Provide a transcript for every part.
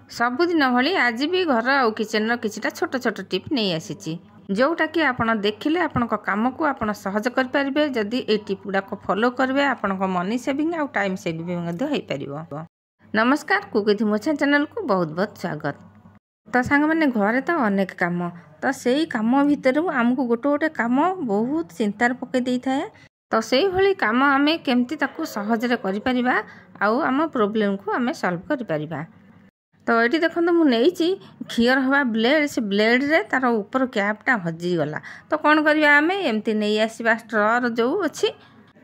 सबुदिन भली आज भी घर आउ किचेन किछिटा छोट छोट टिप नहीं आसी जोटा कि आपण देखिले आपण काम को आपण सहज करें जदि ये टिप गुड़ाक फॉलो करेंगे आपण मनी सेविंग आउ टाइम सेविंग हो पार। नमस्कार कुक मोछा चैनल को बहुत बहुत स्वागत। तो सांग मैंने घरे तो अनेक काम तो से काम भितर आमको गोटे गोटे काम बहुत चिंतार पकई दे थाए। तो से भली काम आम केमती सहजरे करिपरिबा आउ आम प्रोब्लेम को आम सॉल्व करिपरिबा। तो ये देखो मुझे खीर हवा ब्लेड से ब्लेड रे तार ऊपर कैपटा हजिगला। तो कौन करवा आम एमती नहीं आसवा स्ट्रर जो अच्छी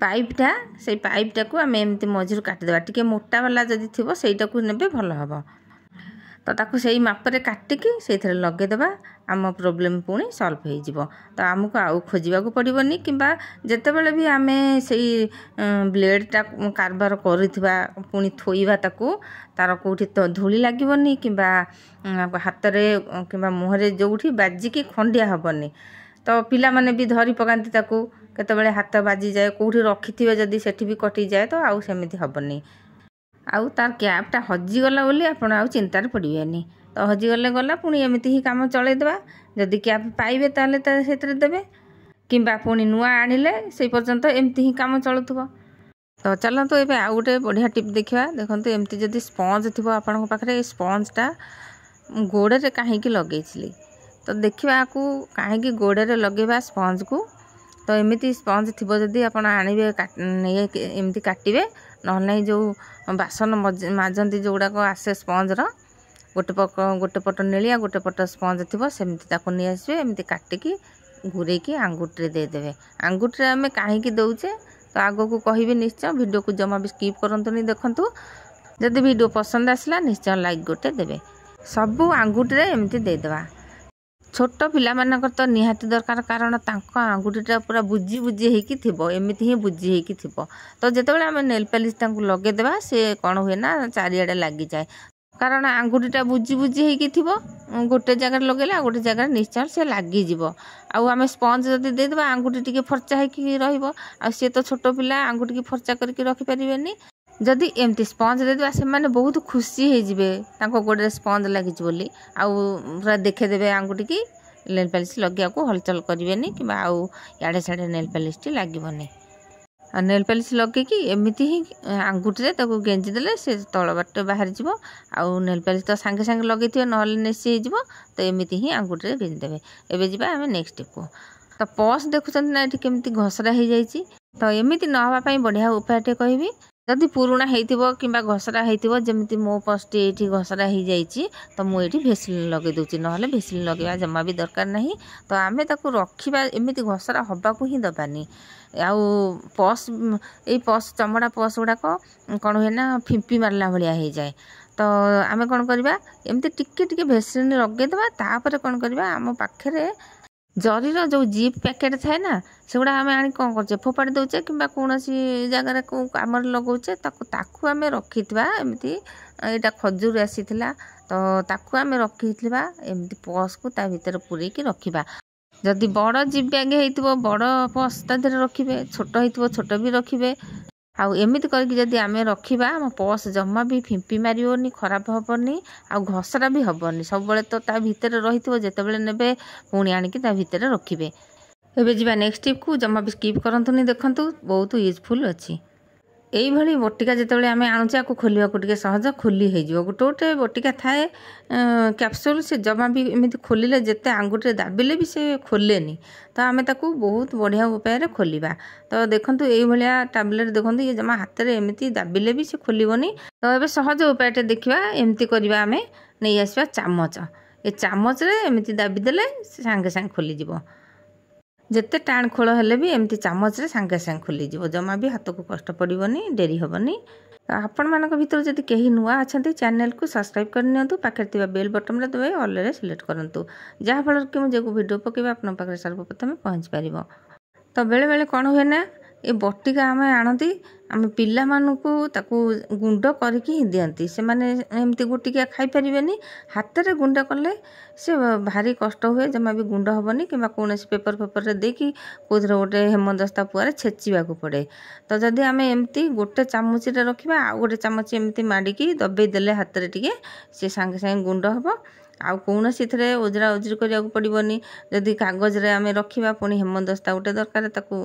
पाइपटा से पाइपटा को आम एमती मझिरू काटिदेवा टी मोटा वाला जदि थी सहीटा को ने भल हम। तो ताकू से मापरे काटिकी से लगेदेवा आम प्रोब्लेम पुणी सॉल्व हो। तो आमको आउ खोजा पड़ोनी कि जितेबाला भी आम से ब्लेडटा कारबार करुवा पुणी थोइबा ताकू तार कौटी तो धूली लगनी कि हाथ में कि मुहर जो बाजिकी खंडिया हेनी। तो पिला माने भी धरी पकाती ताकू केतबेले हाथ बाजी जाए कौटी रखि जदि सेठी भी कटि जाए तो आउ सेमिति हेनी। आउ तार कैपटा हजिगला बोली आपण आउ चिंतार पड़ेनि। तो हजिगले गला पुणी एमती ही काम चलैदेवा जदि कैप पाइबे ताले से देवे कि पुणी नुआ आनिले से पर्यंत एमती ही काम चलुव। तो चलतु एबे आउ गोटे बढ़िया टिप देखा। देखो एमती जदि स्पंज थी आपण पाखे स्पंजटा गोड़े कहीं लगे तो देखा कहीं गोड़े लगेवा स्पंज को। तो एमती स्पंज थी जदि आप आणवे एमती काटे ना जो बासन माजती जो गुड़ाक आसे स्पंजर गोटे पट नीलिया गोटे पट स्पंज थी सेमती नहीं आसवे एमती काटिकी घूरेकी आंगुठी देदेवे। आंगुठी आम कहीं दौचे तो आग को कहि निश्चय वीडियो को जमा भी स्किप करंतुनी देखंतु। जदि वीडियो पसंद आसला निश्चय लाइक गोटे देवे। सबू आंगुठी एमती देदेवा। छोट पिला मानकर तो निहाती दरकार कारण तांको आंगुठीटा पूरा बुझी बुझी होइकी थिबो एमिति ही बुझी होइकी थिबो। तो जेतेबेले आमे नेल पॉलिश तांको लगे देबा से कोन हुए ना चारिआडे लागि जाए कारण आंगुठीटा बुझी बुझी होइकी थिबो गोटे जगह लगेला गोटे जगह निश्चय से लागि जिवो। आउ आमे स्पंज जदि दे देबा आंगुठी टिके फरचा होइकी रहिबो आ से तो छोट पिला आंगुठी की फरचा करके रखि परिबेनी। जदि एमती स्पंज देदेबा से माने बहुत खुशी हो जिवे तांको गोड़े स्पंज लागि बोली आउ पूरा देखेदेबे आंगुठी की नेल पॉलिश लगे को हलचल करेनि कि याड़े साड़े नेल पॉलिश लगनी। नेल पॉलिश लगे कि एमती ही आंगुठी गेंजी देले से तल बाट बाहर जीवो आउ नेल पॉलिश तो सांगे सांगे लगे ना नेसी हो। तो एमती ही आंगुठी गेंजी देवे। एबे जीवा आम नेक्स्ट टिप को। तो पस देखुं ना ये केमती घसरा हो जाए। तो एमती न होगा बढ़िया उपायटे कहबी जदि पुराणा होइथिबो किंबा घसरा होइथिबो जेमती मो पस्टी एठी घसरा हो जाइए तो मुझे भेसलिन लगे दूची ना भेसलिन लगेवा जमा भी दरकार नहीं। तो आमे ताकू रखिबा एमती घसरा हवा को ही दबानी। आउ पस ये पस चमड़ा पस गुड़ाक कौन हुए ना फिंपी मारला भाया हो जाए। तो आमे कौन करबा एमती टिके टिके भेसलिन लगेदेबा तापर कौन करबा आम पाखरे जरीर जो जीप पैकेट थाए ना सेगुड़ा आम आनी कौन करचे फोपाड़ी दौचे कि कौन जगार कम लगौचे ताकू आम रखी एमती यहाँ खजूर आसी तो ताकू आम रखी एमती पस को ता भीतर पूरेकी रखिबा। जदि बड़ जीप बैग हो बड़ पस ता देहरे रखिबे छोट हो छोट भी रखिबे। आउ एमती करके जदि आम रखा आम पस जमा भी फिंपी मारिबनी खराब हेनी आउ घसरा भी हेनी सब तो ता भीतर रही जितेबाला ने पुणी आणिकी ता भीतर रखिबे। एबे जीवा नेक्स्ट टिप को जमा भी स्किप करंतुनी देखंतु बहुत यूजफुल अच्छी। यही बटिका जितेबाला आम आणुचे आपको खोलिया टे सहज खोली हो गोटे गोटे बटिका थाए कैप्सूल से जमा भी एमती खोलिले जिते आंगुठी दाबिले भी से खोलेनी। तो आम ताकू बहुत बढ़िया उपाय खोलिबा। तो देखंतु यही भाया टैबलेट देखंतु ये जमा हाथ में एमती दाबिले भी से खोलिबनी। तो ये सहज उपायटे देखा एमती करवा आम नहीं आसवा चामच ये चामच रे एमती दाबिदेले सांगे सांगे खोलीजिवो। जिते टाण खोल हेले भी एमती चामच रे सांगे सांगे खोलीजिवो जमा भी हाथ को कष्ट पड़ोनी डेरी हेनी। आपण मान भर जब कहीं नुआ अच्छा चैनल को सब्सक्राइब करनी पाखे बेल बटन में दबे ऑल सिलेक्ट करूँ जहाँफल कि मुझे वीडियो पकेबा आप सर्वप्रथम पहुँच पार। तो बेले बेले कौन हुए ना ए बटिका आम आणती आम पिलामानंकु ताकू गुंड करके ही दियंती से माने एमती गोटिका खाई परिबेनी हाथ रे गुंड कले से भारी कष्ट हुए जमा भी गुंड हेनी कि कौन पेपर पेपर रे देखी कौर गोटे हेमदस्ता पुआरे छेचिबा को पड़े। तो जदि आम एमती गोटे चामच रे रखिबा आ गोटे चामच एमती माड़िकी दबे देले हाथ रे टिके से सांगे सांगे गुंड हबो। आउ कौन सी ओजरा ओजरी करिया पड़ोनी जदि कागज रे आम रखा पुणी हेमदस्ता गोटे दरकार ताकू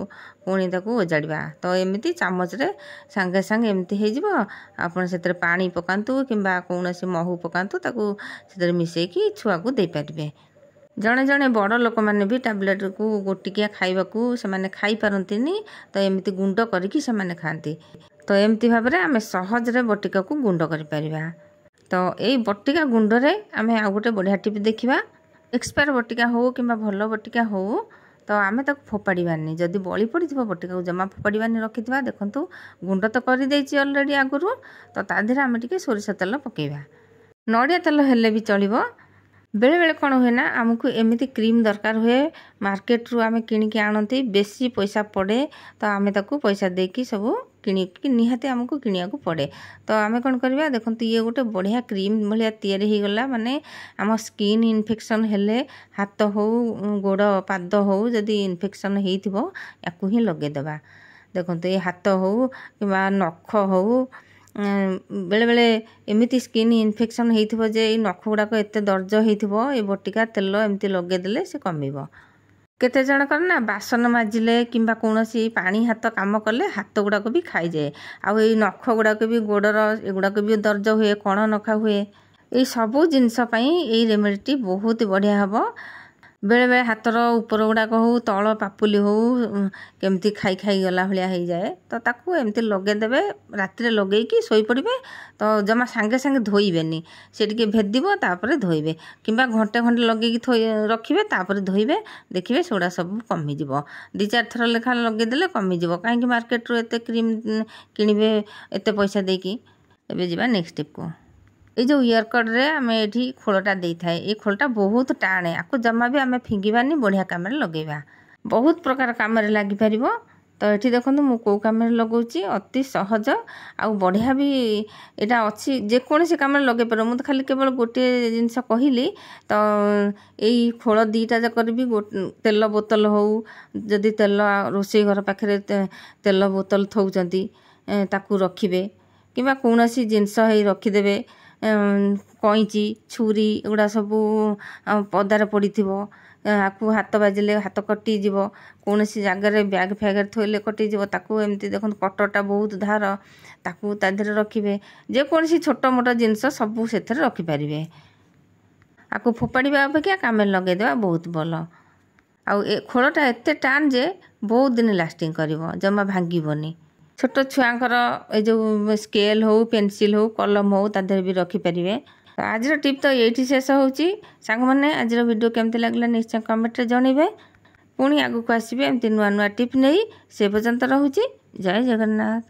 पुणी ताकू ओजाड़ा। तो एमती चामच रे सांगे सांगे एमती हो आपन से पानी पकातु कि कौन महू पकातु ताकू से मिसेकी छुआ को दे पारे। जड़े जड़े बड़ लोक मैंने भी टैबलेट को गोटिकिया खाइबाकू से खाई पारंतिनी तो एमती गुंड करिकी से माने खाती। तो एमती भाव में आम सहजरे बटिका को गुंड कर परिबा। तो यही बटिका गुंडरे आम आउ गोटे बढ़िया टिप देखा एक्सपायर बटिका हो कि भल बटिका हो तो आम ताक फोपाड़ानी जदि बड़ी पड़ी बटिका को जमा फोपाड़ानी रखि देखु गुंड तो कर अलरेडी आगुरी। तो ता देहरे आम टे सोरिष तेल पकेबा नड़िया तेल हेले भी चलो। बेले बेले कौन हुए ना आमको एमती क्रीम दरकार हुए मार्केट रू आम किणिकी आणती बेसी पैसा पड़े तो आम ताकू पैसा देकी सब किणिकी निहाती आमको किणिया को पड़े। तो आम कौन करवा देखो ये गोटे बढ़िया क्रीम भाया तैयारी हो गला माने आम स्किन इन्फेक्शन हेले हाथ हो गोड़ पाद हो जदि इन्फेक्शन हो याकू ही लगेदेवा। देखो ये हाथ हो कि नख हो बेले बेले एमती स्किन इन्फेक्शन हो जे नख गुड़ाक एत दर्ज हो ये बटिका तेल एमती लगेदेले से कमिब। केते जण कर ना बासन माजिले किंबा कौन पानी हाथ काम कले हाथ गुड़ाक भी खाई जाए आउ ये नख गुड़ाक भी गोड़र एगुड़ाक भी दर्ज हुए कण नखा हुए ये सबू जिनस ये रेमेडी बहुत बढ़िया हम। बेले बेले हाथर ऊपर गुड़ाक हो तल पापुली हो केमती खाई खाई गला भाया हो जाए तो ताकू एमती लगेदेवे रात लगेकी शोई पड़े। तो जमा सांगे सांगे धोइबेनी से टिके भेदिबो तापर धोइबे किंबा घंटे घंटे लगेकी रखिबे तापर धोइबे देखिबे सेगुड़ा सब कमी जिवो। 2-4 थर लेखा लगेदेले कमी जिवो काहेकि मार्केट रो एते क्रीम किनिबे एते पैसा देकी। एबे जिबा नेक्स्ट टिप को ये जो इयरकड रे आम ये खोलटा दे थाए ये खोलटा बहुत टाणे आपको जमा भी आम फिंगिबानी बढ़िया कम लगेबा बहुत प्रकार कम लगी पार। तो ये देखो मु कौ कम लगौची अति सहज आ बढ़िया भी यहाँ अच्छी जेकोसी कम लगे पार मुझे खाली केवल गोटे जिनस कहली। तो यही खोल दीटा जाक भी तेल बोतल हो जदि तेल रोषे घर पाखे तेल बोतल थौचंती ताकू रखिबे किंबा कौन सी जिनस रखिदेवे कईची छुरी एगुड़ा सब पदार पड़ी आपको हाथ बाजिले हाथ कटिज कौन सी जगार ब्याग फ्याग थोले कटिज ताकू एमती देखो कटरटा बहुत धार ताकू ता देहरे रखिए जेकोसी छोट मोट जिनस सबू से रखिपारे आपको फोपाड़ा अपेक्षा कामे लगेदेवा बहुत भल। आउ खोलटा एत टाण जे बहुत दिन लास्टिंग करिवो जमा भांगीबनी। छोट छुआंकर ए जो स्केल हो पेंसिल हो कलम हो ता देहरे भी रखिपारे। आज टिप तो ये शेष होची सांग माने आज वीडियो केमती लगला निश्चय कमेंट रे जणीबे पुणी आगु को आसीबे एमती नुआ नुआ टिप नहीं से पर्यंत रहूची। जय जगन्नाथ।